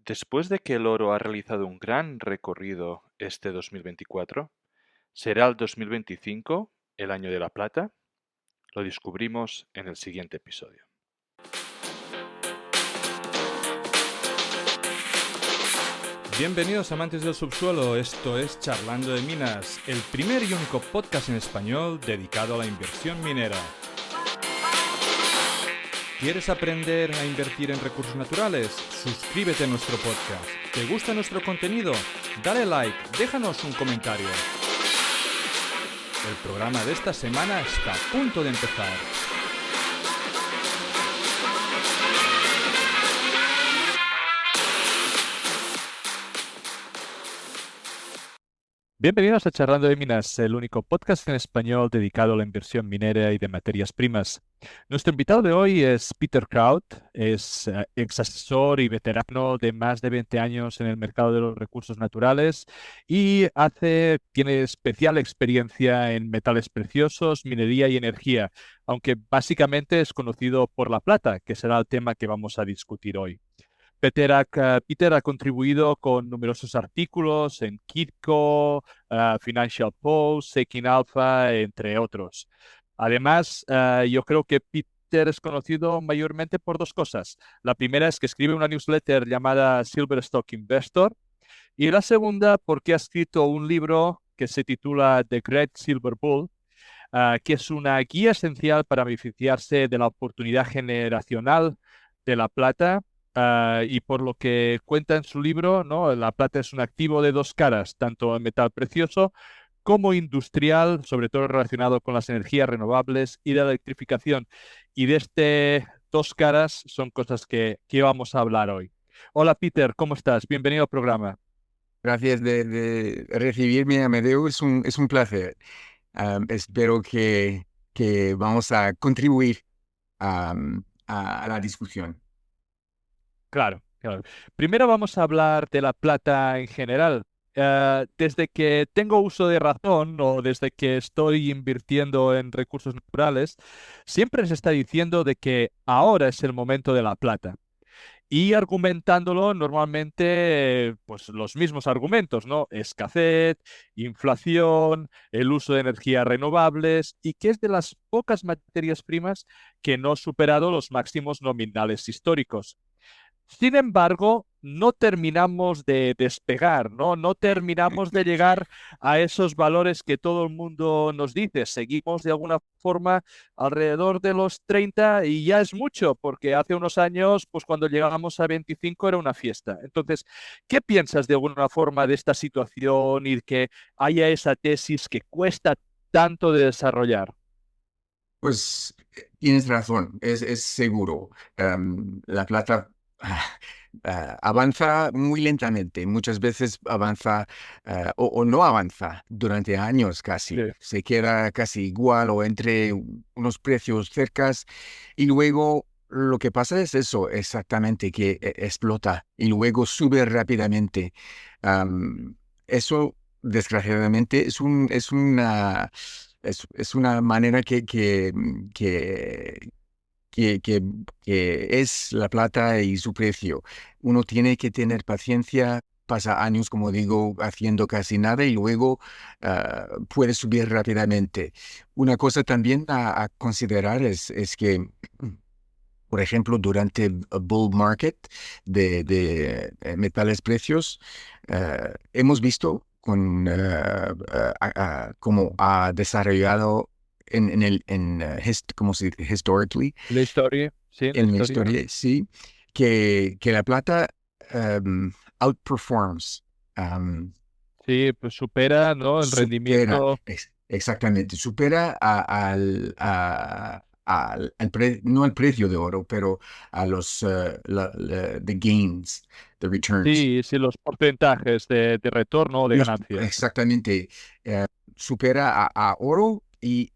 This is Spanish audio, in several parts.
Después de que el oro ha realizado un gran recorrido este 2024, ¿será el 2025 el año de la plata? Lo descubrimos en el siguiente episodio. Bienvenidos amantes del subsuelo, esto es Charlando de Minas, el primer y único podcast en español dedicado a la inversión minera. ¿Quieres aprender a invertir en recursos naturales? Suscríbete a nuestro podcast. ¿Te gusta nuestro contenido? Dale like, déjanos un comentario. El programa de esta semana está a punto de empezar. Bienvenidos a Charlando de Minas, el único podcast en español dedicado a la inversión minera y de materias primas. Nuestro invitado de hoy es Peter Kraut, es ex asesor y veterano de más de 20 años en el mercado de los recursos naturales y tiene especial experiencia en metales preciosos, minería y energía, aunque básicamente es conocido por la plata, que será el tema que vamos a discutir hoy. Peter ha contribuido con numerosos artículos en Kitco, Financial Post, Seeking Alpha, entre otros. Además, yo creo que Peter es conocido mayormente por dos cosas. La primera es que escribe una newsletter llamada Silver Stock Investor y la segunda porque ha escrito un libro que se titula The Great Silver Bull, que es una guía esencial para beneficiarse de la oportunidad generacional de la plata. Y por lo que cuenta en su libro, ¿no? La plata es un activo de dos caras, tanto en metal precioso como industrial, sobre todo relacionado con las energías renovables y la electrificación. Y de este dos caras son cosas que vamos a hablar hoy. Hola Peter, ¿cómo estás? Bienvenido al programa. Gracias de recibirme, Amedeo. Es un placer. Espero que vamos a contribuir a la discusión. Claro, claro. Primero vamos a hablar de la plata en general. Desde que tengo uso de razón o desde que estoy invirtiendo en recursos naturales, siempre se está diciendo de que ahora es el momento de la plata. Y argumentándolo normalmente, pues los mismos argumentos, ¿no? Escasez, inflación, el uso de energías renovables y que es de las pocas materias primas que no ha superado los máximos nominales históricos. Sin embargo, no terminamos de despegar, ¿no? No terminamos de llegar a esos valores que todo el mundo nos dice. Seguimos de alguna forma alrededor de los 30 y ya es mucho, porque hace unos años, pues cuando llegábamos a 25 era una fiesta. Entonces, ¿qué piensas de alguna forma de esta situación y que haya esa tesis que cuesta tanto de desarrollar? Pues tienes razón, es seguro. La plata avanza muy lentamente. Muchas veces avanza o no avanza durante años Sí, casi. Se queda casi igual o entre unos precios cercas y luego lo que pasa es eso exactamente, que explota y luego sube rápidamente. Eso, desgraciadamente, es una manera que es la plata y su precio. Uno tiene que tener paciencia, pasa años, como digo, haciendo casi nada y luego puede subir rápidamente. Una cosa también a considerar es que, por ejemplo, durante el bull market de metales precios, hemos visto cómo ha desarrollado ¿cómo se dice? Historically, la historia, sí, la en la historia. historia, sí, que la plata outperforms, um, Sí, pues supera, ¿no? El supera, rendimiento. exactamente, supera no al precio de oro, pero a the gains, the returns. Sí, sí, los porcentajes de retorno o de ganancia. Exactamente, supera a oro,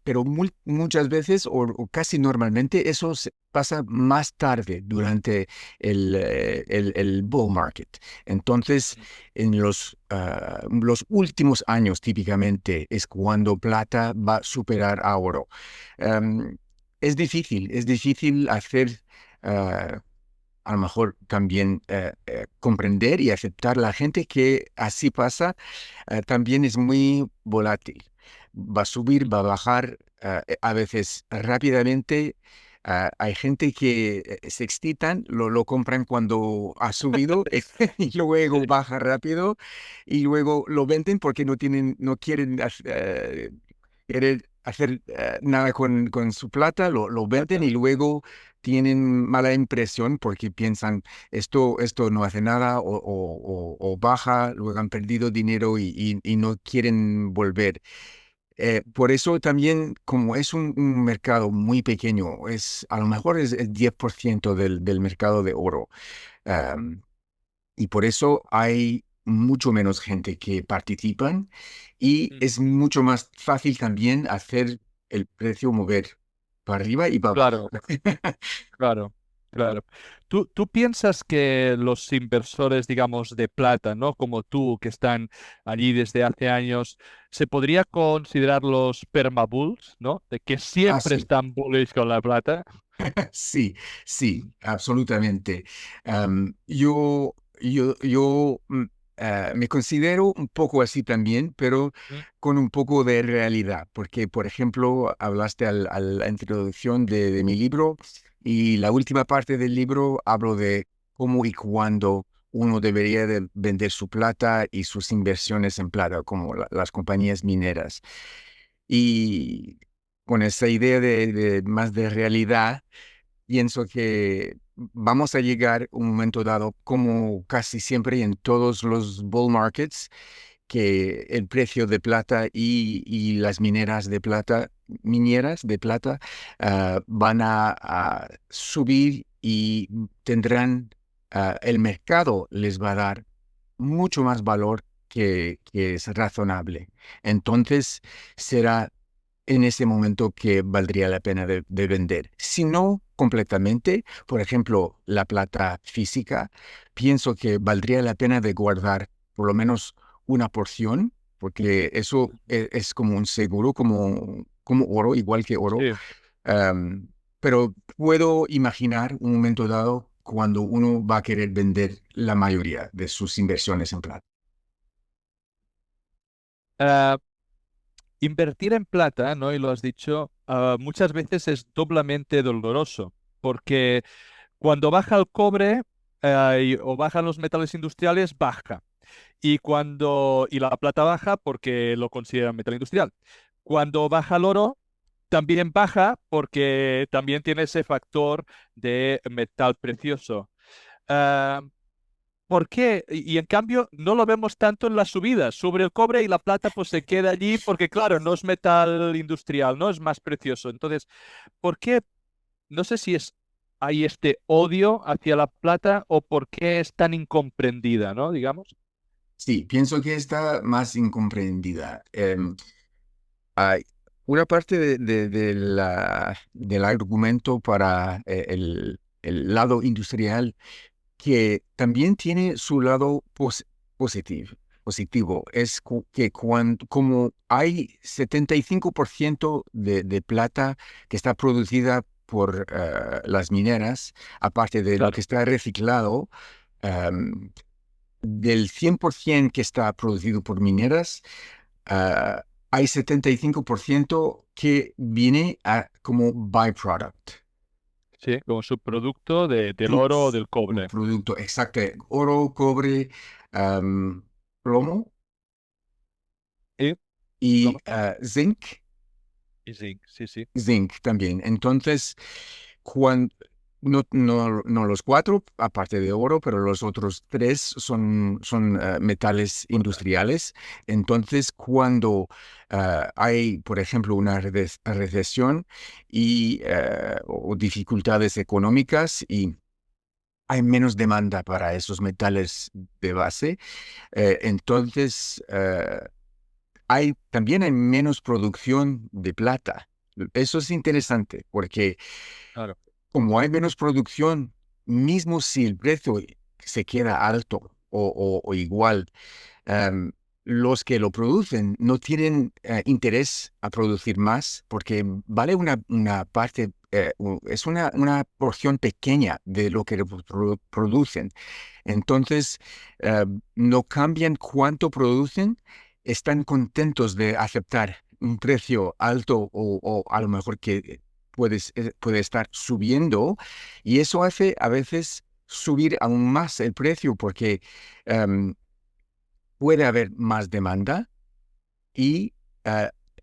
pero muchas veces o casi normalmente eso pasa más tarde durante el bull market. Entonces, en los últimos años típicamente es cuando plata va a superar a oro. Em, es difícil hacer... ah, a lo mejor también comprender y aceptar la gente que así pasa, también es muy volátil. Va a subir, va a bajar, a veces rápidamente. Hay gente que se excitan, lo compran cuando ha subido y luego Sí, baja rápido y luego lo venden porque no quieren querer hacer nada con su plata, lo venden plata. y luego tienen mala impresión porque piensan esto no hace nada o baja, luego han perdido dinero y no quieren volver. Por eso también, como es un mercado muy pequeño, a lo mejor es el 10% del mercado de oro. am, y por eso hay mucho menos gente que participan y Ujú. es mucho más fácil también hacer el precio mover para arriba y para abajo. Claro, claro, claro. ¿Tú piensas que los inversores, digamos, de plata, ¿no? Como tú, que están allí desde hace años, se podría considerar los permabulls, ¿no? De que Ah, siempre sí. están bullish con la plata. Sí, sí, absolutamente. Yo me considero un poco así también, pero Mm, con un poco de realidad, porque, por ejemplo, hablaste a la introducción de mi libro y la última parte del libro hablo de cómo y cuándo uno debería de vender su plata y sus inversiones en plata, como las compañías mineras. Y con esa idea de más de realidad pienso que vamos a llegar un momento dado, como casi siempre en todos los bull markets, que el precio de plata y las mineras de plata, van a subir y tendrán, el mercado les va a dar mucho más valor que es razonable. Entonces, será en ese momento que valdría la pena de vender. Si no completamente, por ejemplo, la plata física, pienso que valdría la pena de guardar por lo menos una porción, porque eso es como un seguro, como oro, igual que oro. sí. Am, pero puedo imaginar un momento dado cuando uno va a querer vender la mayoría de sus inversiones en plata. Ah, invertir en plata, ¿no? Y lo has dicho, muchas veces es doblemente doloroso, porque cuando baja el cobre, o bajan los metales industriales, baja. Y la plata baja porque lo consideran metal industrial. Cuando baja el oro, también baja porque también tiene ese factor de metal precioso. Ah, ¿Por qué? Y en cambio no lo vemos tanto en las subidas. Sube el cobre y la plata pues se queda allí porque claro, no es metal industrial, no es más precioso. Entonces, ¿por qué? No sé si hay este odio hacia la plata o por qué es tan incomprendida, ¿no? Digamos. Sí, pienso que está más incomprendida. Hay una parte del argumento para el lado industrial que también tiene su lado positivo. Positivo es que como hay 75% de plata que está producida por las mineras, aparte de lo que Claro. está reciclado, em, del 100% que está producido por mineras, ah, hay 75% que viene como byproduct. Sí, como subproducto del Pro- oro o del Un cobre. producto exacto, oro, cobre, am, plomo Y y plomo. zinc. Y zinc, sí, sí. Zinc también. Entonces, cuando, no los cuatro, aparte de oro, pero los otros tres son metales Importantes. industriales. Entonces, cuando hay, por ejemplo, una recesión o dificultades económicas y hay menos demanda para esos metales de base, entonces también hay menos producción de plata. Eso es interesante porque Claro. como hay menos producción, mismo si el precio se queda alto o igual, em, los que lo producen no tienen interés a producir más porque vale una parte es una porción pequeña de lo que producen. Entonces, no cambian cuánto producen, están contentos de aceptar un precio alto o a lo mejor que puede estar subiendo, y eso hace a veces subir aún más el precio porque em, puede haber más demanda y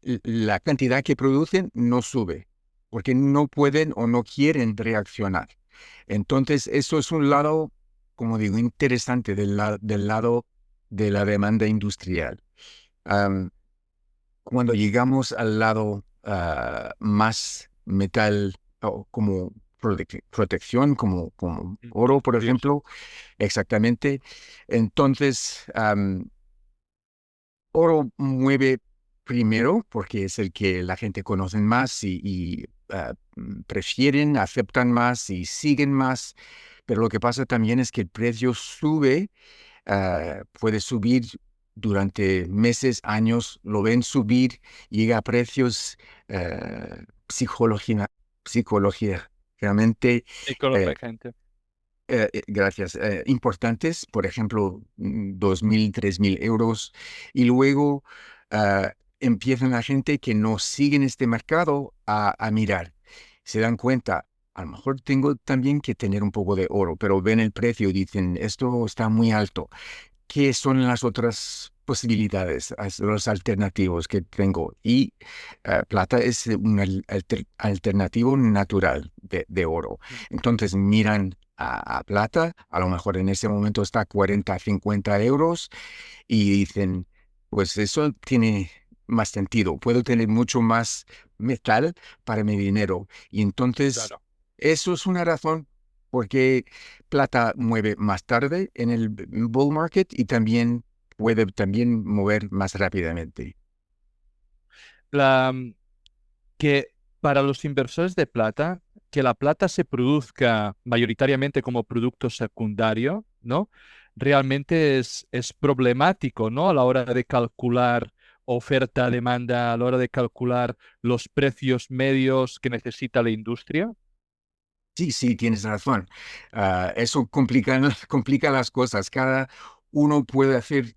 la cantidad que producen no sube porque no pueden o no quieren reaccionar. Entonces, eso es un lado, como digo, interesante del lado de la demanda industrial. Am, Cuando llegamos al lado más metal o como protección, como oro, por ejemplo, exactamente, entonces oro mueve primero porque es el que la gente conoce más y prefieren, aceptan más y siguen más. Pero lo que pasa también es que el precio sube, puede subir durante meses, años, lo ven subir, llega a precios psicológica, psicológicamente Y con la eh, gente. gracias, importantes, por ejemplo, 2.000, 3.000 euros, y luego ah, empiezan la gente que no sigue en este mercado a mirar. Se dan cuenta, a lo mejor tengo también que tener un poco de oro, pero ven el precio y dicen, esto está muy alto. ¿Qué son las otras posibilidades, los alternativos que tengo? Y plata es un alternativo natural de oro. Entonces miran a plata, a lo mejor en ese momento está 40, 50 euros y dicen, pues eso tiene más sentido, puedo tener mucho más metal para mi dinero. Y entonces, Claro. eso es una razón porque plata mueve más tarde en el bull market y también puede también mover más rápidamente. La, que para los inversores de plata, que la plata se produzca mayoritariamente como producto secundario, ¿no? Realmente es problemático, ¿no? A la hora de calcular oferta, demanda, a la hora de calcular los precios medios que necesita la industria. Sí, sí, tienes razón. Eso complica, complica las cosas. Cada uno puede hacer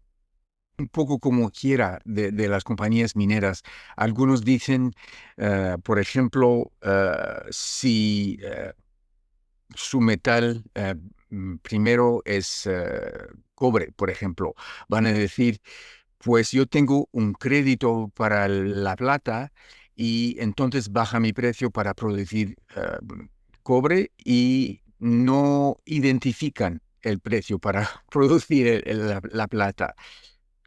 un poco como quiera de las compañías mineras. Algunos dicen, por ejemplo, si su metal primero es cobre, por ejemplo, van a decir, pues yo tengo un crédito para la plata y entonces baja mi precio para producir cobre y no identifican el precio para producir la plata.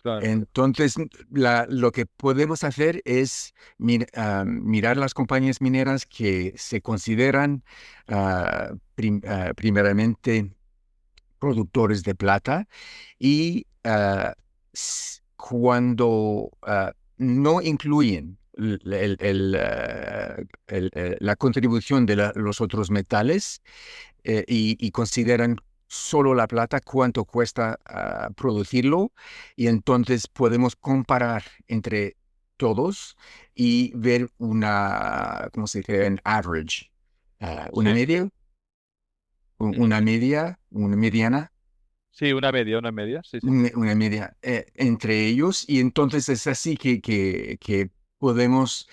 Claro. Entonces, lo que podemos hacer es mirar las compañías mineras que se consideran primeramente productores de plata y cuando no incluyen la contribución de los otros metales y consideran solo la plata, cuánto cuesta producirlo, y entonces podemos comparar entre todos y ver ¿cómo se dice? Un average, una Sí. media, Ujú. una mediana, Sí, una media, sí, sí. una media entre ellos, y entonces es así que podemos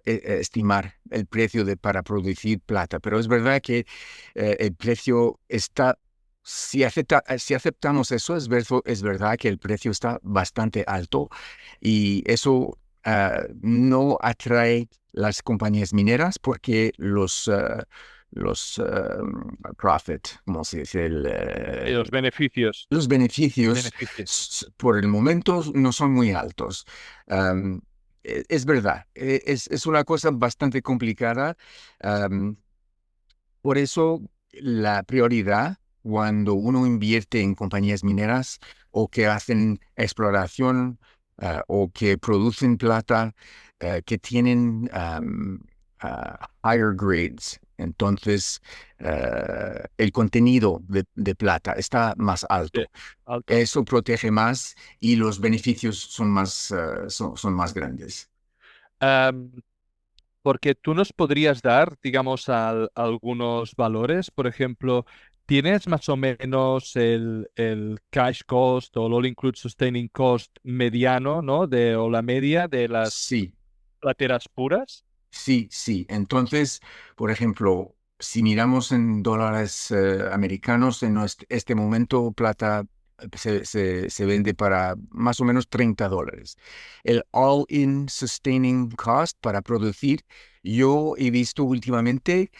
estimar el precio para producir plata. Pero es verdad que el precio está, si aceptamos eso, es verdad que el precio está bastante alto y eso no atrae las compañías mineras porque los profit, ¿cómo se dice? Y los beneficios. Los beneficios Beneficios. por el momento no son muy altos. Am, es verdad, es una cosa bastante complicada. am, por eso la prioridad cuando uno invierte en compañías mineras o que hacen exploración o que producen plata, que tienen higher grades. Entonces, el contenido de plata está más Sí, alto. alto. Eso protege más y los beneficios son más grandes. Porque tú nos podrías dar, digamos, algunos valores. Por ejemplo, ¿tienes más o menos el cash cost o el all-include sustaining cost mediano, ¿no? O la media de las Sí, plateras puras? sí, sí. Entonces, por ejemplo, si miramos en dólares americanos, en este momento plata se vende para más o menos $30. El all-in sustaining cost para producir, yo he visto últimamente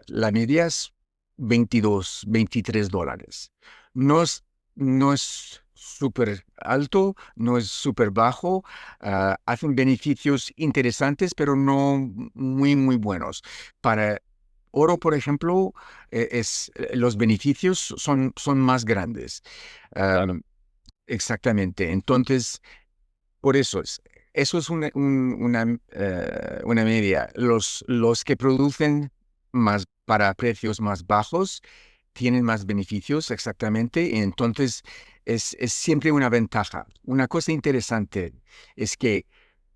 la media es 22, $23. No es, no es súper alto, no es súper bajo. Hacen beneficios interesantes, pero no muy, muy buenos. Para oro, por ejemplo, los beneficios son más grandes. Claro. Exactamente. Entonces, por eso eso es una media. Los que producen más para precios más bajos tienen más beneficios, exactamente, y entonces es siempre una ventaja. Una cosa interesante es que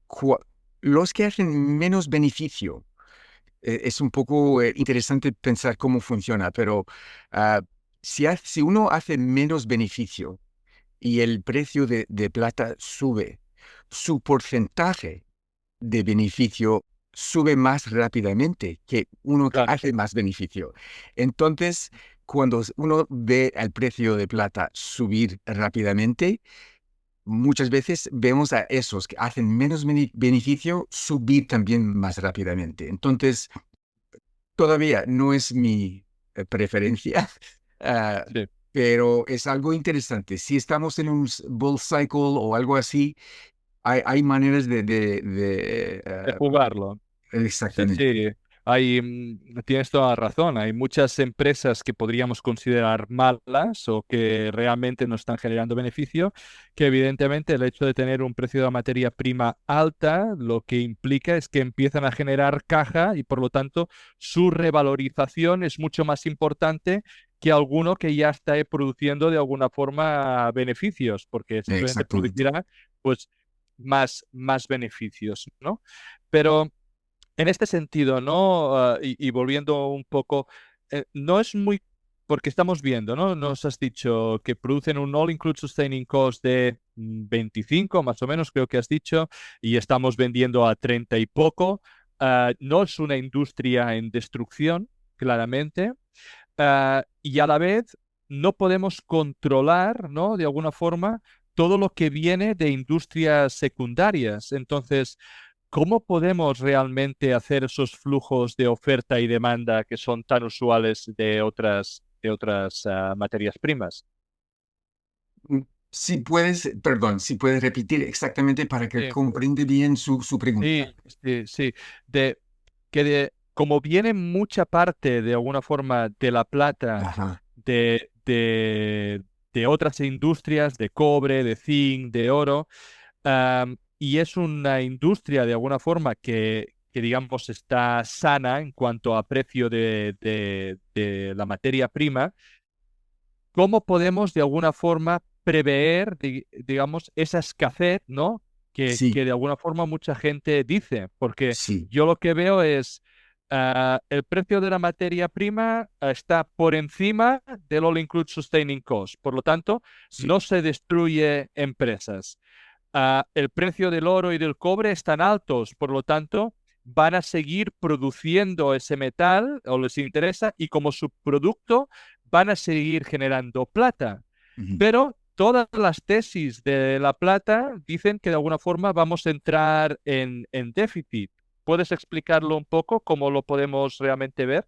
cua- los que hacen menos beneficio, es un poco interesante pensar cómo funciona, pero ah, si uno hace menos beneficio y el precio de plata sube, su porcentaje de beneficio sube más rápidamente que uno que Claro. hace más beneficio. Entonces, cuando uno ve el precio de plata subir rápidamente, muchas veces vemos a esos que hacen menos beneficio subir también más rápidamente. Entonces, todavía no es mi preferencia, ah, Sí. pero es algo interesante. Si estamos en un bull cycle o algo así, hay maneras De jugarlo. Sí, exactamente. sí, tienes toda la razón. Hay muchas empresas que podríamos considerar malas o que realmente no están generando beneficio, que evidentemente el hecho de tener un precio de la materia prima alta, lo que implica es que empiezan a generar caja y por lo tanto su revalorización es mucho más importante que alguno que ya está produciendo de alguna forma beneficios, porque simplemente Exactamente. producirá pues más beneficios, ¿no? Pero en este sentido, ¿no? Y volviendo un poco, no es muy, porque estamos viendo, ¿no? Nos has dicho que producen un all-include sustaining cost de 25, más o menos, creo que has dicho, y estamos vendiendo a 30 y poco. No es una industria en destrucción, claramente, y a la vez no podemos controlar, ¿no? De alguna forma, todo lo que viene de industrias secundarias. Entonces, ¿cómo podemos realmente hacer esos flujos de oferta y demanda que son tan usuales de otras materias primas? Mm, Si puedes, perdón, si puedes repetir exactamente para que Sí, comprenda bien su sí, pregunta. sí, sí. Como viene mucha parte, de alguna forma, de la plata Ajá. de, de, de otras industrias, de cobre, de zinc, de oro, y es una industria, de alguna forma, que digamos está sana en cuanto a precio de la materia prima. ¿Cómo podemos de alguna forma prever, digamos, esa escasez, ¿no? Sí, Que de alguna forma mucha gente dice, porque sí, yo lo que veo es el precio de la materia prima está por encima del All Include Sustaining Cost, por lo tanto, sí, no se destruye empresas. El precio del oro y del cobre están altos, por lo tanto, van a seguir produciendo ese metal o les interesa y como subproducto van a seguir generando plata. ujú. Pero todas las tesis de la plata dicen que de alguna forma vamos a entrar en déficit. ¿Puedes explicarlo un poco cómo lo podemos realmente ver?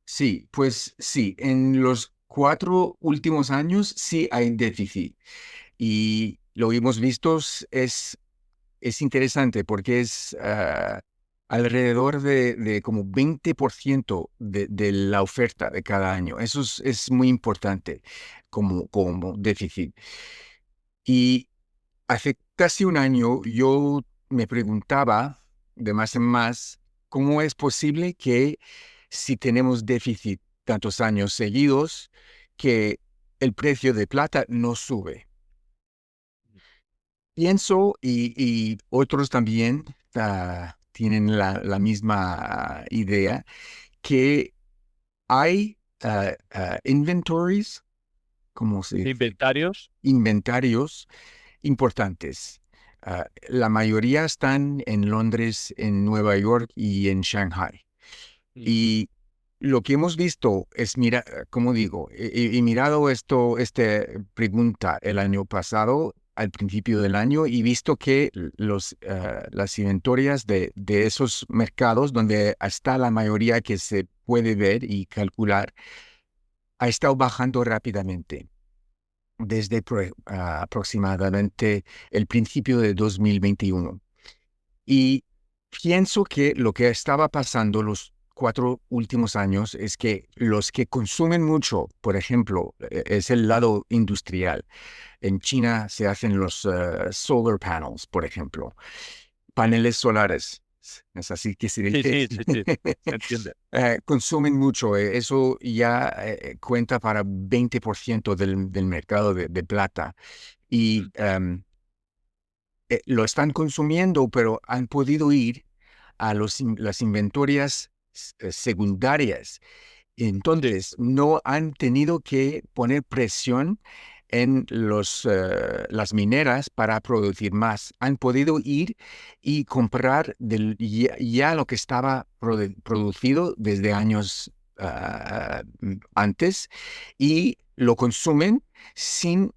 Sí, pues sí, en los 4 últimos años sí hay déficit y lo hemos visto, es interesante porque es alrededor de como 20% de la oferta de cada año. Eso es muy importante como déficit. Y hace casi un año yo me preguntaba de más en más cómo es posible que si tenemos déficit tantos años seguidos, que el precio de plata no sube. Pienso y otros también tienen la misma idea, que hay inventories, como se dice, Inventarios. inventarios importantes. La mayoría están en Londres, en Nueva York y en Shanghai. Mm. Y lo que hemos visto es, mira, como digo, he mirado esta pregunta el año pasado, al principio del año, y visto que las inventorias de esos mercados donde está la mayoría que se puede ver y calcular, ha estado bajando rápidamente desde aproximadamente el principio de 2021. Y pienso que lo que estaba pasando los 4 últimos años es que los que consumen mucho, por ejemplo, es el lado industrial. En China se hacen los solar panels, por ejemplo, paneles solares. Es así que se Sí, dice. sí, sí, sí. Se entiende. Consumen mucho. Eso ya cuenta para 20% del mercado de plata. Y lo están consumiendo, pero han podido ir a las inventorias secundarias. Sí, Entonces, no han tenido que poner presión en las mineras para producir más. Han podido ir y comprar ya lo que estaba producido desde años antes y lo consumen sin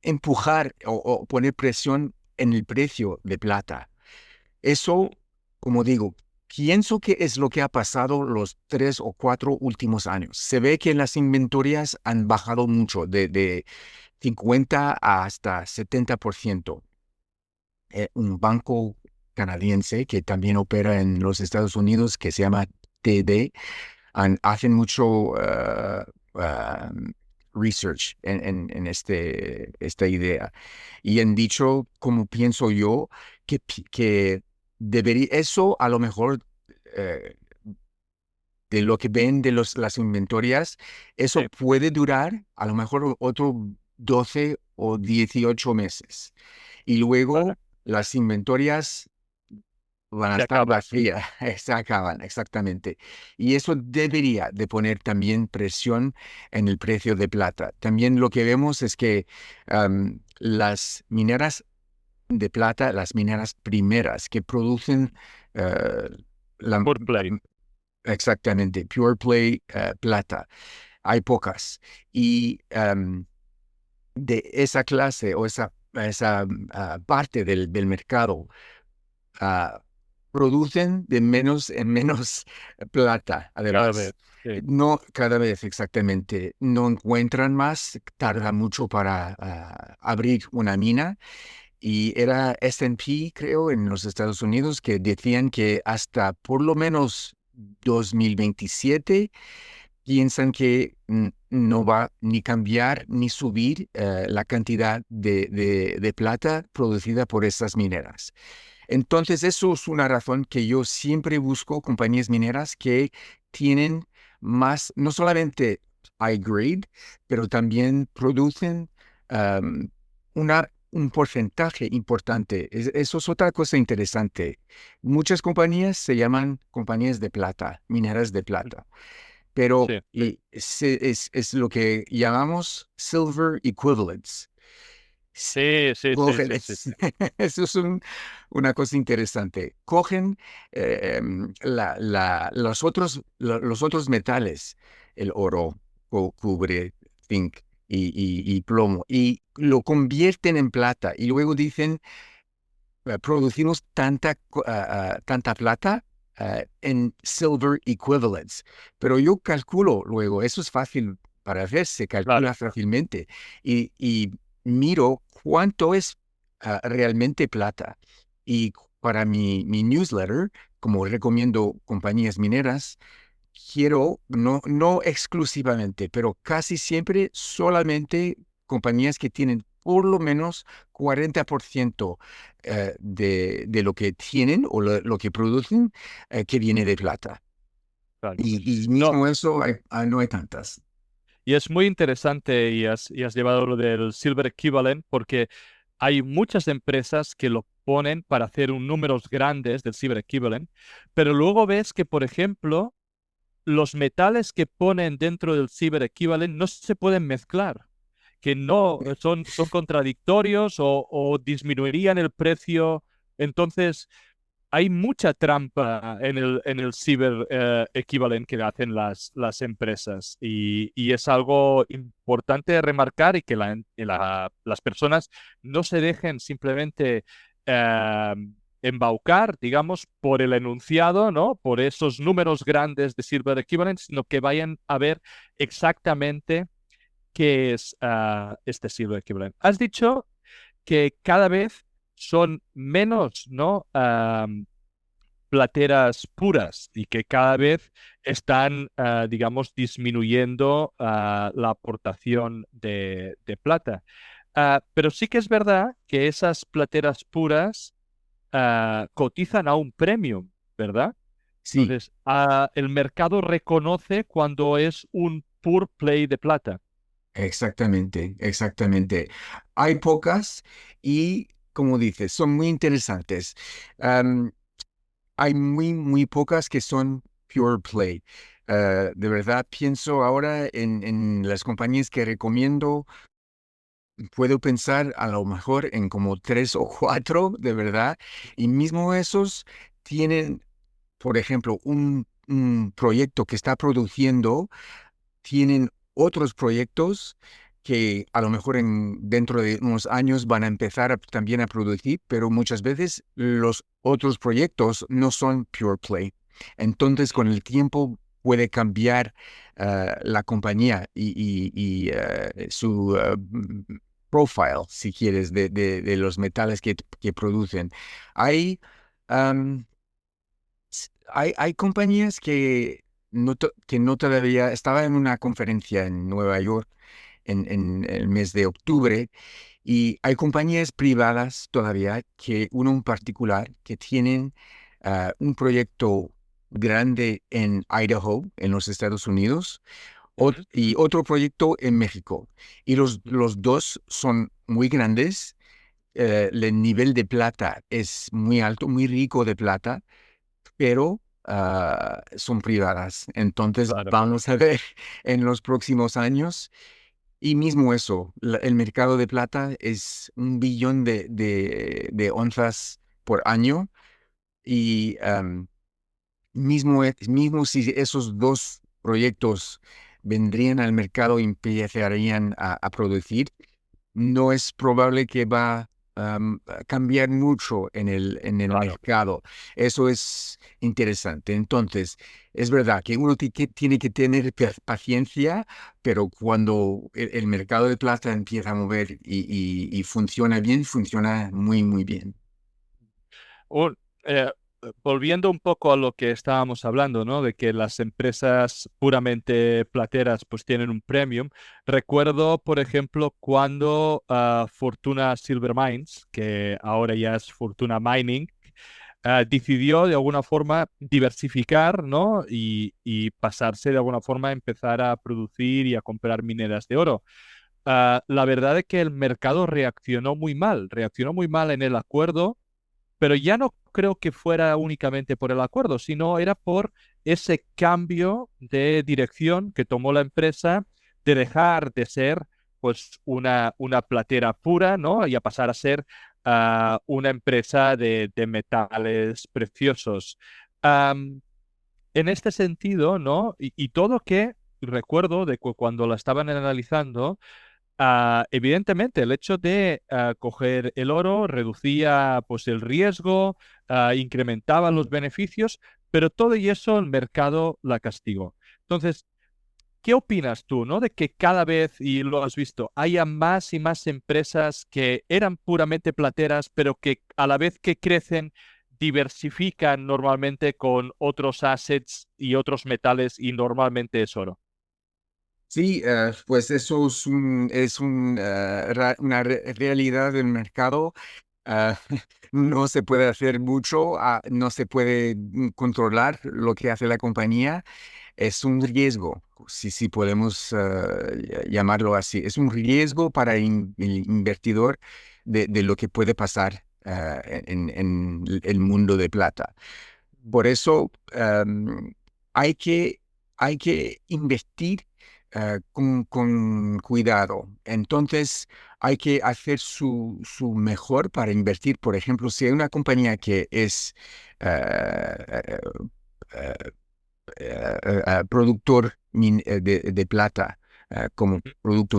empujar o poner presión en el precio de plata. Eso, como digo, pienso que es lo que ha pasado los 3 o 4 últimos años. Se ve que las inventorias han bajado mucho, de 50 hasta 70%. Un banco canadiense que también opera en los Estados Unidos, que se llama TD, hacen mucho research esta idea. Y han dicho, como pienso yo, que debería, eso a lo mejor, eh, de lo que ven de las inventorias, eso sí. puede durar a lo mejor otro 12 o 18 meses. Y Vale. luego las inventorias van a Se estar acaba. vacías, se acaban, exactamente. Y eso debería de poner también presión en el precio de plata. También lo que vemos es que las mineras de plata, las mineras primeras que producen eh, la, Por play. exactamente, pure play plata, hay pocas. Y de esa clase o esa parte del mercado, ah, producen de menos en menos plata, Cada vez. además. Sí. No cada vez exactamente, no encuentran más, tarda mucho para abrir una mina. Y era S&P, creo, en los Estados Unidos, que decían que hasta por lo menos 2027 piensan que no va ni cambiar ni subir la cantidad de plata producida por esas mineras. Entonces, eso es una razón que yo siempre busco compañías mineras que tienen más, no solamente high grade, pero también producen um, un porcentaje importante. Eso es otra cosa interesante. Muchas compañías se llaman compañías de plata, mineras de plata, pero Sí, es lo que llamamos silver equivalents. sí, sí, sí, Cogen, sí, sí, sí. eso es una cosa interesante. Cogen los otros metales, el oro, cobre, zinc y plomo, y lo convierten en plata. Y luego dicen, producimos tanta plata en silver equivalents. Pero yo calculo luego, eso es fácil para ver, se Claro. calcula fácilmente. Y miro cuánto es realmente plata. Y para mi newsletter, como recomiendo compañías mineras, quiero, no exclusivamente, pero casi siempre solamente compañías que tienen por lo menos 40% de lo que tienen o lo que producen, que viene de plata. Claro. Y No, mismo eso no hay tantas. y es muy interesante y has llevado lo del Silver Equivalent porque hay muchas empresas que lo ponen para hacer un números grandes del Silver Equivalent, pero luego ves que, por ejemplo, los metales que ponen dentro del Silver Equivalent no se pueden mezclar, que no son contradictorios o disminuirían el precio. Entonces, hay mucha trampa en el cyber equivalent que hacen las empresas y es algo importante de remarcar y que las personas no se dejen simplemente eh, embaucar, digamos, por el enunciado, ¿no? Por esos números grandes de silver equivalent, sino que vayan a ver exactamente qué es este silver equivalent. Has dicho que cada vez son menos, ¿no? Plateras puras y que cada vez están, digamos, disminuyendo la aportación de plata. Pero sí que es verdad que esas plateras puras cotizan a un premium, ¿verdad? Sí, Entonces, el mercado reconoce cuando es un pure play de plata. exactamente, exactamente. Hay pocas y, como dices, son muy interesantes. Am, Hay muy pocas que son pure play. De verdad, pienso ahora en las compañías que recomiendo. Puedo pensar a lo mejor en como tres o cuatro, de verdad. Y mismo esos tienen, por ejemplo, un proyecto que está produciendo, tienen otros proyectos que a lo mejor dentro de unos años van a empezar también a producir, pero muchas veces los otros proyectos no son pure play. Entonces, con el tiempo puede cambiar la compañía y su profile, si quieres, de los metales que producen. Hay, am, hay compañías que no todavía, estaba en una conferencia en Nueva York en el mes de octubre y hay compañías privadas todavía que uno en particular que tienen un proyecto grande en Idaho, en los Estados Unidos, Ujú. y otro proyecto en México. Y los dos son muy grandes. El nivel de plata es muy alto, muy rico de plata, pero son privadas. Entonces Claro. vamos a ver en los próximos años. Y mismo eso, el mercado de plata es 1 billón de onzas por año. Y mismo si esos dos proyectos vendrían al mercado y empezarían a producir, no es probable que va a cambiar mucho en el Claro. mercado. Eso es interesante. Entonces, es verdad que uno tiene que tener paciencia, pero cuando el mercado de plata empieza a mover y funciona bien, funciona muy bien. Un- eh, Volviendo un poco a lo que estábamos hablando, ¿no? De que las empresas puramente plateras pues tienen un premium. Recuerdo, por ejemplo, cuando Fortuna Silver Mines, que ahora ya es Fortuna Mining, decidió de alguna forma diversificar, ¿no? Y pasarse de alguna forma a empezar a producir y a comprar mineras de oro. La verdad es que el mercado reaccionó muy mal en el acuerdo, pero ya no creo que fuera únicamente por el acuerdo, sino era por ese cambio de dirección que tomó la empresa de dejar de ser pues una platera pura, ¿no? Y a pasar a ser una empresa de metales preciosos. Am, en este sentido, ¿no? Y todo que recuerdo de cuando la estaban analizando. Evidentemente, el hecho de coger el oro reducía pues, el riesgo, incrementaba los beneficios, pero todo y eso el mercado la castigó. Entonces, ¿qué opinas tú, no? De que cada vez, y lo has visto, haya más y más empresas que eran puramente plateras, pero que a la vez que crecen, diversifican normalmente con otros assets y otros metales y normalmente es oro. Sí, pues eso es una realidad del mercado. Ah, no se puede hacer mucho, no se puede controlar lo que hace la compañía. Es un riesgo, si podemos llamarlo así. Es un riesgo para el invertidor de lo que puede pasar en el mundo de plata. Por eso hay que, hay que investir con cuidado. Entonces, hay que hacer su mejor para invertir. Por ejemplo, si hay una compañía que es eh, eh, productor de plata como producto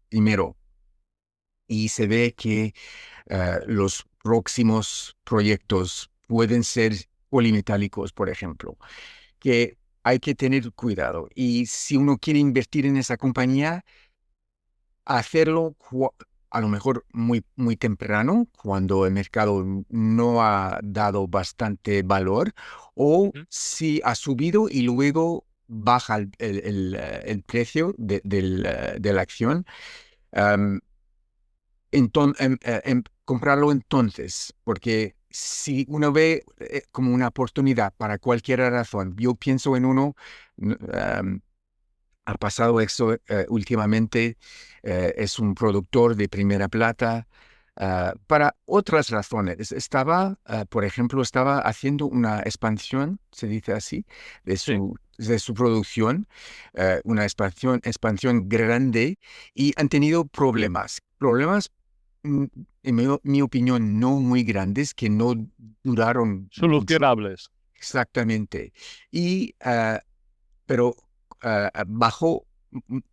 primero, y se ve que los próximos proyectos pueden ser polimetálicos, por ejemplo, que hay que tener cuidado. Y si uno quiere invertir en esa compañía, hacerlo a lo mejor muy temprano, cuando el mercado no ha dado bastante valor, o Ujú. si ha subido y luego baja el precio de la acción. Comprarlo entonces, porque si uno ve como una oportunidad para cualquier razón, yo pienso en uno, ha pasado eso últimamente, es un productor de primera plata. Para otras razones, por ejemplo, estaba haciendo una expansión, se dice así, Sí. de su producción, una expansión grande, y han tenido problemas, mm, en mi opinión, no muy grandes, que no duraron mucho. Solucionables. Exactamente. Y pero bajó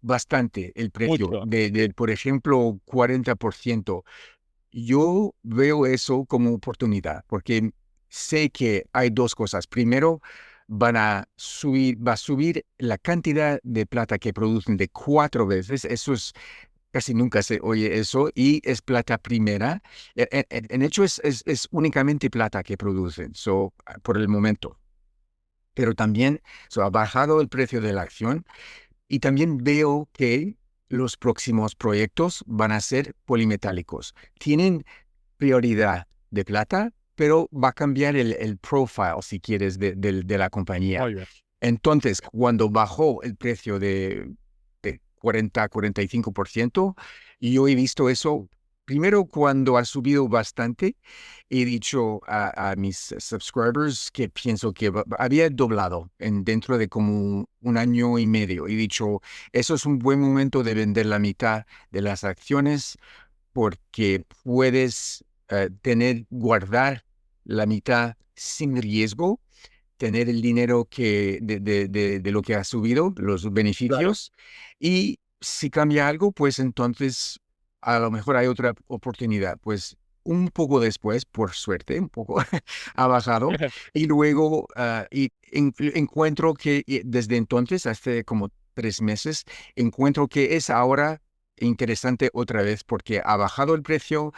bastante el precio Mucho. por ejemplo, 40%. Yo veo eso como oportunidad, porque sé que hay dos cosas. Primero, va a subir la cantidad de plata que producen de 4 veces. Eso es, casi nunca se oye eso, y es plata primera. En hecho, es únicamente plata que producen, por el momento. Pero también ha bajado el precio de la acción, y también veo que los próximos proyectos van a ser polimetálicos. Tienen prioridad de plata, pero va a cambiar el profile, si quieres, de la compañía. Muy bien. Entonces, cuando bajó el precio de 40-45%, yo he visto eso. Primero, cuando ha subido bastante, he dicho a mis subscribers que pienso que había doblado dentro de como un año y medio. He dicho, eso es un buen momento de vender la mitad de las acciones, porque puedes guardar la mitad sin riesgo, tener el dinero de lo que ha subido, los Claro. beneficios, y si cambia algo, pues entonces a lo mejor hay otra oportunidad. Pues un poco después, por suerte, un poco ha bajado, y luego encuentro que desde entonces, hace como 3 meses, encuentro que es ahora interesante otra vez, porque ha bajado el precio.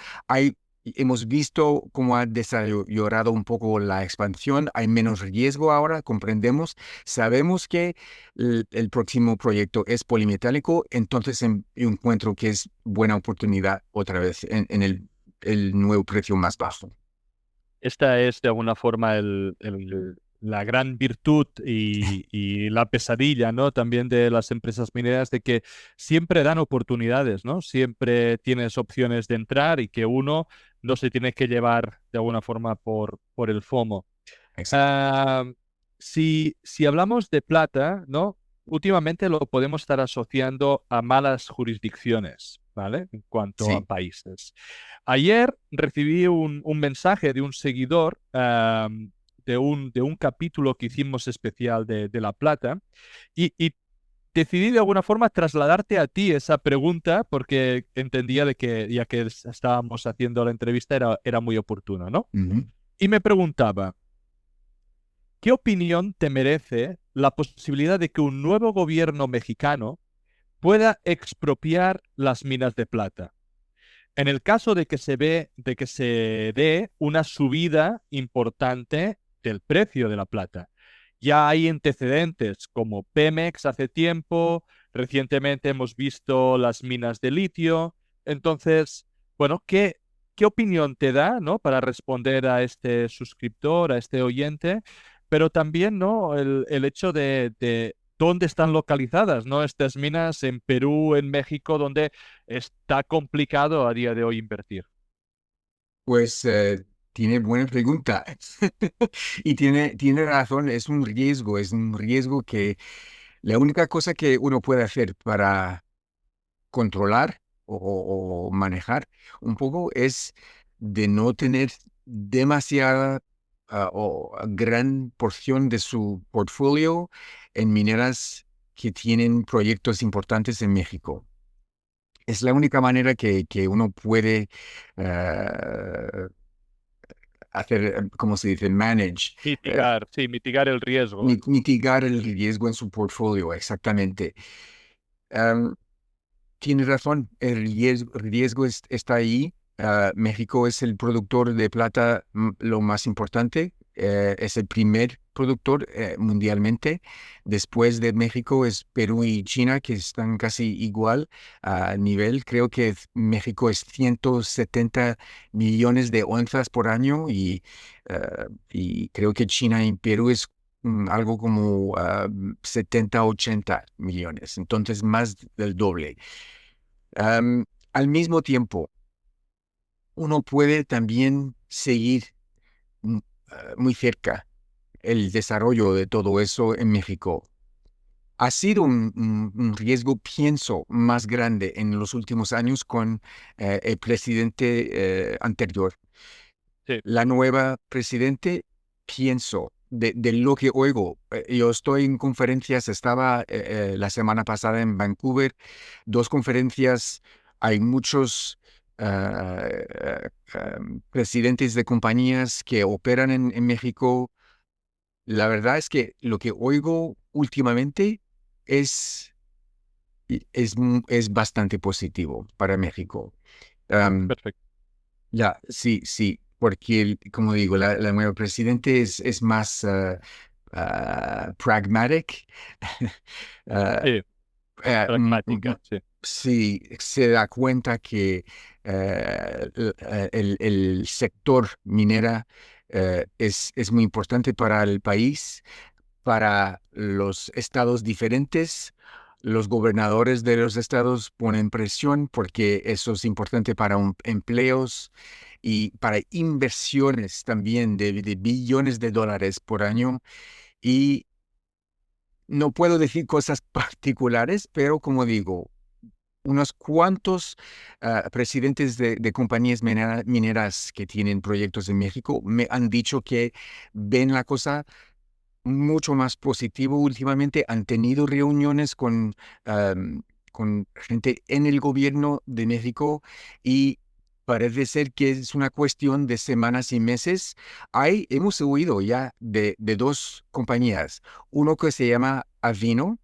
Hemos visto cómo ha desarrollado un poco la expansión, hay menos riesgo ahora, comprendemos, sabemos que el próximo proyecto es polimetálico. Entonces encuentro que es buena oportunidad otra vez en el nuevo precio más bajo. Esta es de alguna forma la gran virtud y la pesadilla, ¿no? También de las empresas mineras, de que siempre dan oportunidades, ¿no? Siempre tienes opciones de entrar y que uno no se tiene que llevar de alguna forma por el FOMO. Exacto. Ah, si hablamos de plata, ¿no? Últimamente lo podemos estar asociando a malas jurisdicciones, ¿vale? En cuanto a Sí. países. Ayer recibí un mensaje de un seguidor de un capítulo que hicimos especial de La Plata y decidí de alguna forma trasladarte a ti esa pregunta porque entendía de que ya que estábamos haciendo la entrevista era muy oportuno, ¿no? Ujú. Y me preguntaba, ¿qué opinión te merece la posibilidad de que un nuevo gobierno mexicano pueda expropiar las minas de plata? En el caso de que se dé una subida importante del precio de la plata. Ya hay antecedentes como Pemex hace tiempo, recientemente hemos visto las minas de litio. Entonces, bueno, ¿qué opinión te da, ¿no? Para responder a este suscriptor, a este oyente, pero también, ¿no? El hecho de ¿dónde están localizadas, no? Estas minas en Perú, en México, donde está complicado a día de hoy invertir. Pues tiene buena pregunta. Y tiene razón, es un riesgo que la única cosa que uno puede hacer para controlar o manejar un poco es de no tener demasiada o gran porción de su portfolio en mineras que tienen proyectos importantes en México. Es la única manera que uno puede hacer, ¿cómo se dice? Manage, eh, Mitigar, sí, mitigar el riesgo. mitigar el riesgo en su portfolio, exactamente. Am, Tiene razón, el riesgo está ahí. México es el productor de plata lo más importante, es el primer productor mundialmente. Después de México es Perú y China, que están casi igual a nivel. Creo que México es 170 millones de onzas por año y creo que China y Perú es algo como 70, 80 millones, entonces más del doble. Am, Al mismo tiempo, uno puede también seguir mm, muy cerca el desarrollo de todo eso en México. Ha sido un riesgo, pienso, más grande en los últimos años con el presidente anterior. Sí, La nueva presidente, pienso, de lo que oigo, yo estoy en conferencias, estaba la semana pasada en Vancouver, dos conferencias, hay muchos presidentes de compañías que operan en México. La verdad es que lo que oigo últimamente es, es bastante positivo para México. perfecto. Ya, sí, sí, porque, como digo, la nueva presidente es más pragmatic. Ah, Sí, pragmática, sí. sí, se da cuenta que el sector minera es muy importante para el país, para los estados diferentes. Los gobernadores de los estados ponen presión porque eso es importante para empleos y para inversiones también de billones de dólares por año. Y no puedo decir cosas particulares, pero como digo, unos cuantos presidentes de compañías mineras que tienen proyectos en México me han dicho que ven la cosa mucho más positivo últimamente. Han tenido reuniones con gente en el gobierno de México y parece ser que es una cuestión de semanas y meses. Hemos oído ya de dos compañías, uno que se llama Avino,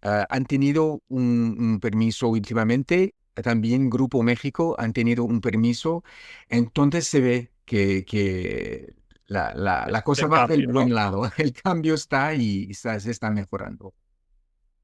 han tenido un permiso últimamente. También Grupo México han tenido un permiso. Entonces se ve que la cosa Este va del cambio, ¿no? buen lado. El cambio está y se está mejorando.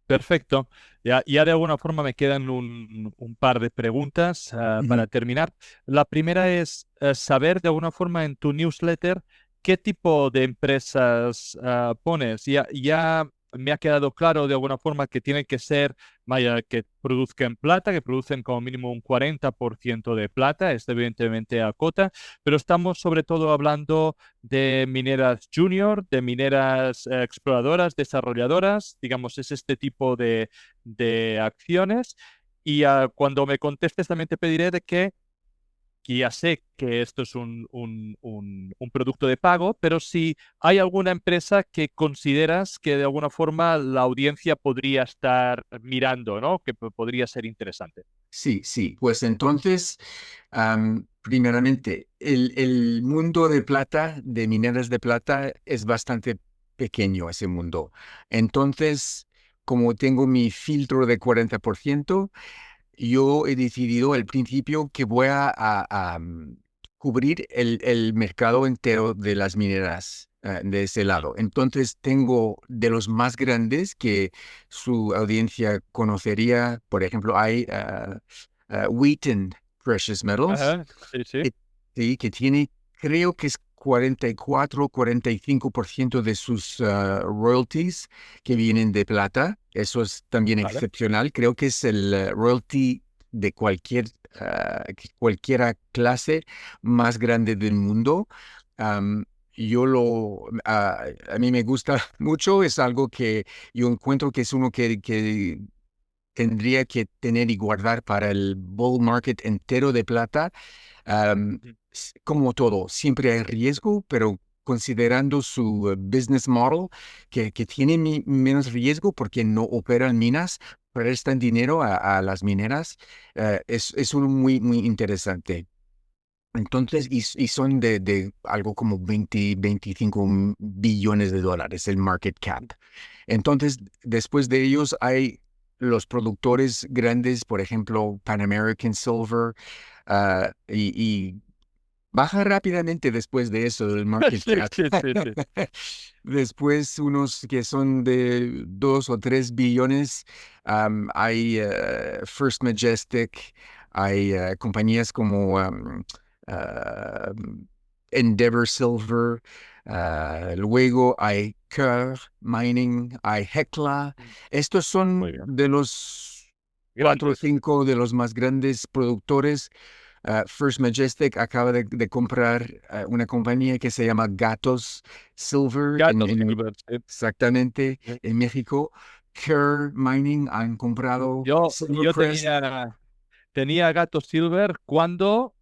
Perfecto. Ya de alguna forma me quedan un par de preguntas Ujú. para terminar. La primera es saber de alguna forma en tu newsletter qué tipo de empresas pones. Ya me ha quedado claro de alguna forma que tienen que ser, vaya, que produzcan plata, que producen como mínimo un 40% de plata. Esto evidentemente a cota, pero estamos sobre todo hablando de mineras junior, de mineras exploradoras, desarrolladoras, digamos, es este tipo de acciones. Y cuando me contestes también te pediré de que ya sé que esto es un producto de pago, pero si hay alguna empresa que consideras que de alguna forma la audiencia podría estar mirando, ¿no? Que podría ser interesante. Sí, sí. Pues entonces, primeramente, el mundo de plata, de mineras de plata, es bastante pequeño ese mundo. Entonces, como tengo mi filtro de 40%, yo he decidido al principio que voy a cubrir el mercado entero de las mineras de ese lado. Entonces tengo de los más grandes que su audiencia conocería. Por ejemplo, hay Wheaton Precious Metals, Ajá, sí, sí. que, sí, que tiene, creo que es 44-45% de sus royalties que vienen de plata. Eso es también Vale. excepcional. Creo que es el royalty de cualquiera clase más grande del mundo. Am, a mí me gusta mucho, es algo que yo encuentro que es uno que tendría que tener y guardar para el bull market entero de plata. Am, Ujú. Como todo, siempre hay riesgo, pero considerando su business model, que tiene menos riesgo porque no operan minas, prestan dinero a las mineras, es uno muy, muy interesante. Entonces, y son de algo como 25 billones de dólares el market cap. Entonces, después de ellos hay los productores grandes, por ejemplo, Pan American Silver, y baja rápidamente después de eso el market Sí, cap. sí, sí, sí. Después unos que son de 2 o 3 billones, hay First Majestic, hay compañías como ah, Endeavor Silver, luego hay Coeur Mining, hay Hecla. Estos Muy son bien. de los 4 o 5 de los más grandes productores. First Majestic acaba de comprar una compañía que se llama Gatos Silver Gato Silver, sí. exactamente Sí. en México. Coeur Mining han comprado Yo Silvercrest. tenía Gato Silver cuando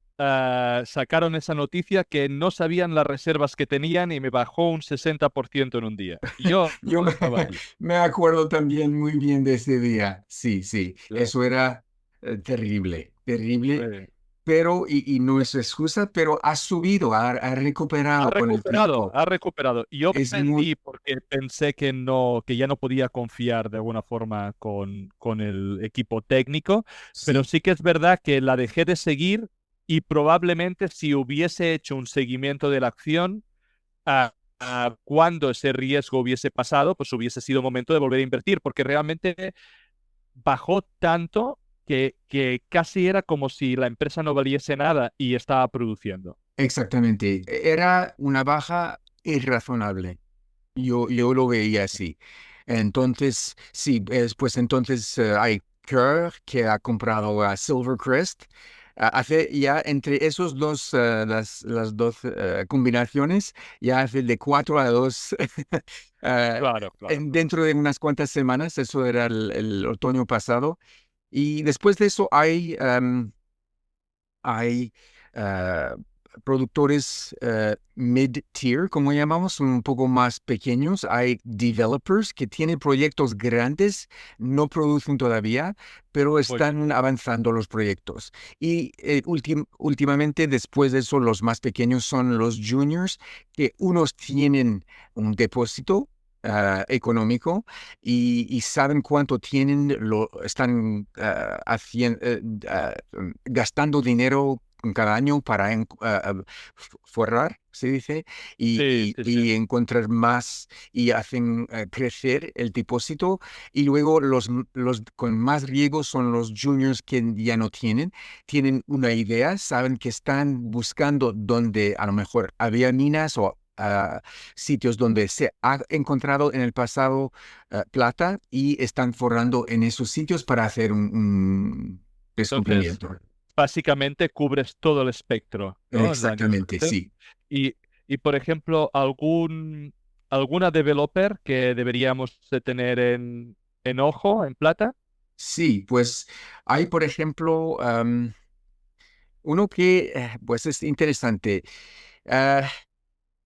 sacaron esa noticia que no sabían las reservas que tenían y me bajó un 60% en un día. Yo Yo estaba allí. me acuerdo también muy bien de ese día. Sí, sí, Sí, eso era terrible, terrible, sí. pero, y no es excusa, pero ha subido, ha recuperado con el tiempo. Ha recuperado. Y yo Es muy, vendí porque pensé que no, que ya no podía confiar de alguna forma con el equipo técnico, pero sí, sí que es verdad que la dejé de seguir y probablemente si hubiese hecho un seguimiento de la acción, cuando ese riesgo hubiese pasado, pues hubiese sido momento de volver a invertir, porque realmente bajó tanto que casi era como si la empresa no valiese nada y estaba produciendo. exactamente. Era una baja irrazonable. Yo lo veía así. Entonces, sí, pues entonces hay Kerr que ha comprado a Silvercrest. Hace ya entre esos dos, las dos combinaciones, ya hace de 4-2 eh, Claro, claro. dentro de unas cuantas semanas. Eso era el otoño pasado. Y después de eso hay ah, productores mid-tier, como llamamos, un poco más pequeños. Hay developers que tienen proyectos grandes, no producen todavía, pero Muy bien. están avanzando los proyectos. Y últimamente, después de eso, los más pequeños son los juniors, que unos tienen un depósito. Económico y saben cuánto tienen, lo están gastando dinero cada año para forrar, se dice, Sí, sí, sí. y encontrar más y hacen crecer el depósito. Y luego los con más riesgo son los juniors que ya no tienen una idea, saben que están buscando donde a lo mejor había minas o sitios donde se ha encontrado en el pasado plata y están forrando en esos sitios para hacer un Entonces, descubrimiento. básicamente cubres todo el espectro, ¿no? El daño. Exactamente, sí. Y, y por ejemplo, alguna developer que deberíamos de tener en ojo, en plata. Sí, pues hay, por ejemplo, uno que pues es interesante. Ah,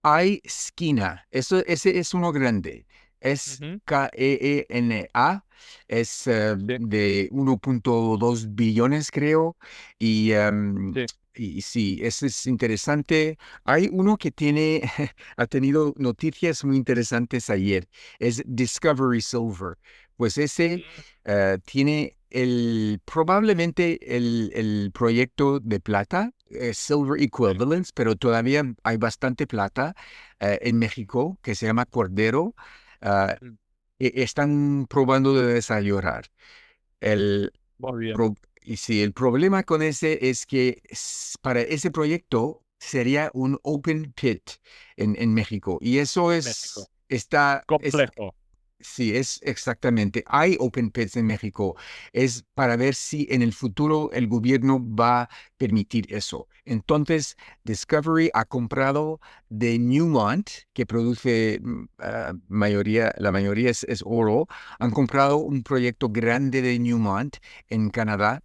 Hay Skina, ese es uno grande. Es Ujú. KEENA, es Sí, de 1.2 billones, creo. Y, sí. y sí, ese es interesante. Hay uno que ha tenido noticias muy interesantes ayer. Es Discovery Silver. Pues ese tiene probablemente el proyecto de plata, Silver Equivalents, pero todavía hay bastante plata en México que se llama Cordero. ah, Mm. Están probando de desarrollar. El, Muy bien. y sí, el problema con ese es que para ese proyecto sería un open pit en México. Y eso México. es Complejo. Sí, es exactamente. Hay open pits en México. Es para ver si en el futuro el gobierno va a permitir eso. Entonces, Discovery ha comprado de Newmont, que produce la mayoría es oro. Han comprado un proyecto grande de Newmont en Canadá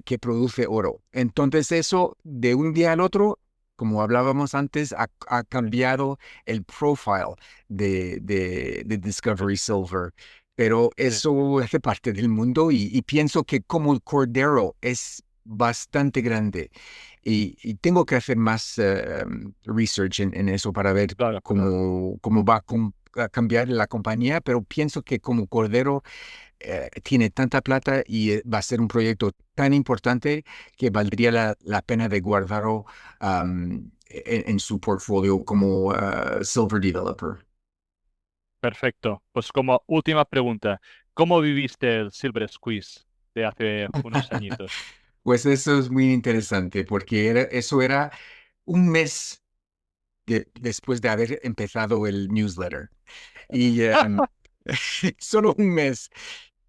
que produce oro. Entonces, eso de un día al otro, como hablábamos antes, ha cambiado el profile de Discovery Silver. Pero Sí. eso hace parte del mundo y pienso que como el Cordero es bastante grande y tengo que hacer más research en eso para ver Claro. cómo va a cambiar la compañía, pero pienso que como Cordero tiene tanta plata y va a ser un proyecto tan importante que valdría la pena de guardarlo en su portfolio como Silver Developer. Perfecto. Pues como última pregunta, ¿cómo viviste el Silver Squeeze de hace unos añitos? Pues eso es muy interesante porque eso era un mes después de haber empezado el newsletter. Y solo un mes.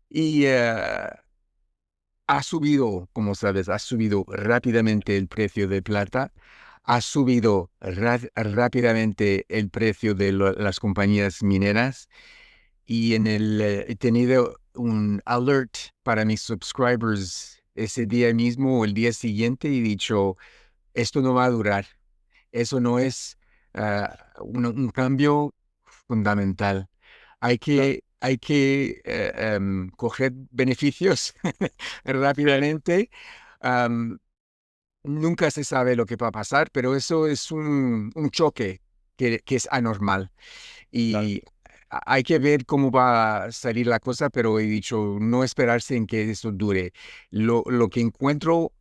Y ha subido, como sabes, ha subido rápidamente el precio de plata, ha subido rápidamente el precio de las compañías mineras y he tenido un alert para mis subscribers ese día mismo o el día siguiente y he dicho, esto no va a durar. Eso no es un cambio fundamental. Hay que coger beneficios rápidamente. Am, Nunca se sabe lo que va a pasar, pero eso es un choque que es anormal. Claro. Y hay que ver cómo va a salir la cosa, pero he dicho no esperarse en que eso dure. Lo que encuentro,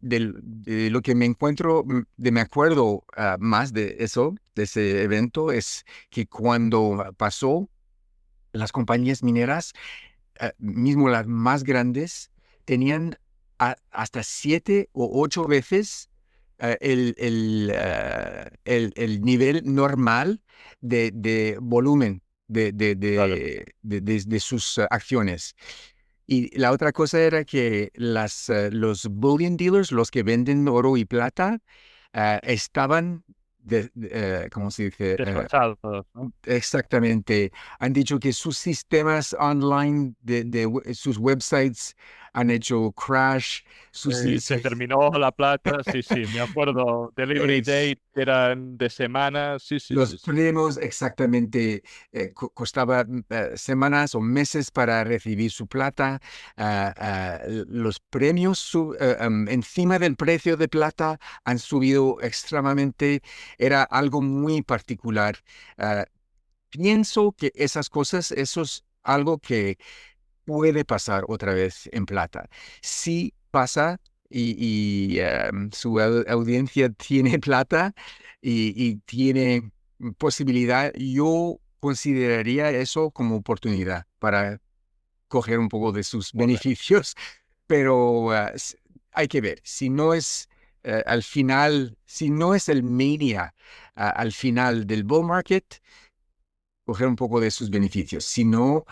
de lo que me encuentro, me acuerdo más de eso, de ese evento, es que cuando pasó, las compañías mineras, mismo las más grandes, tenían hasta 7 o 8 veces el nivel normal de volumen Claro. de sus acciones. Y la otra cosa era que los bullion dealers, los que venden oro y plata, estaban, ¿cómo se dice? Desfasados, ¿no? Exactamente. Han dicho que sus sistemas online sus websites han hecho crash. Se terminó la plata, sí, sí, me acuerdo. Delivery Es- date eran de semanas, sí, sí, los sí, sí. premios exactamente costaba semanas o meses para recibir su plata. Los premios encima del precio de plata han subido extremadamente. Era algo muy particular. Ah, Pienso que esas cosas, eso es algo que puede pasar otra vez en plata. Si pasa y su audiencia tiene plata y tiene posibilidad, yo consideraría eso como oportunidad para coger un poco de sus Molt bé. beneficios, pero hay que ver. Si no es al final, si no es el mania al final del bull market, coger un poco de sus beneficios. Si no,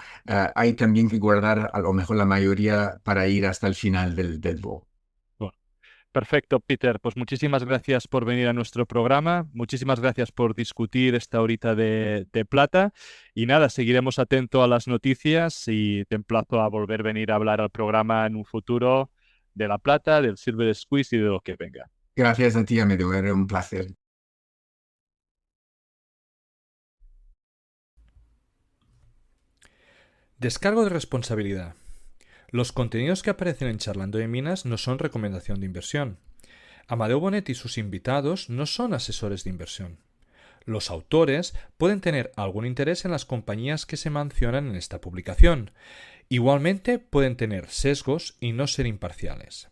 hay también que guardar a lo mejor la mayoría para ir hasta el final del bowl. Bueno, perfecto, Peter. Pues muchísimas gracias por venir a nuestro programa. Muchísimas gracias por discutir esta horita de plata. Y nada, seguiremos atentos a las noticias y te emplazo a volver a venir a hablar al programa en un futuro de la plata, del Silver Squeeze y de lo que venga. Gracias a ti, Amedeo. Era un placer. Descargo de responsabilidad. Los contenidos que aparecen en Charlando de Minas no son recomendación de inversión. Amadeo Bonet y sus invitados no son asesores de inversión. Los autores pueden tener algún interés en las compañías que se mencionan en esta publicación. Igualmente pueden tener sesgos y no ser imparciales.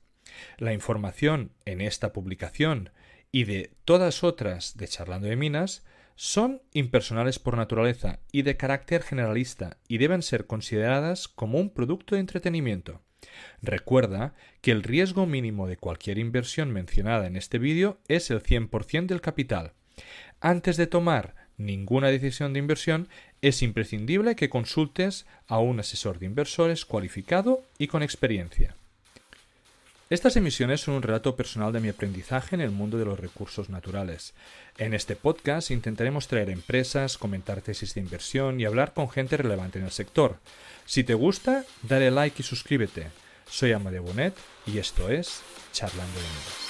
La información en esta publicación y de todas otras de Charlando de Minas son impersonales por naturaleza y de carácter generalista y deben ser consideradas como un producto de entretenimiento. Recuerda que el riesgo mínimo de cualquier inversión mencionada en este vídeo es el 100% del capital. Antes de tomar ninguna decisión de inversión, es imprescindible que consultes a un asesor de inversores cualificado y con experiencia. Estas emisiones son un relato personal de mi aprendizaje en el mundo de los recursos naturales. En este podcast intentaremos traer empresas, comentar tesis de inversión y hablar con gente relevante en el sector. Si te gusta, dale like y suscríbete. Soy Amadeu Bonet y esto es Charlando de Minas.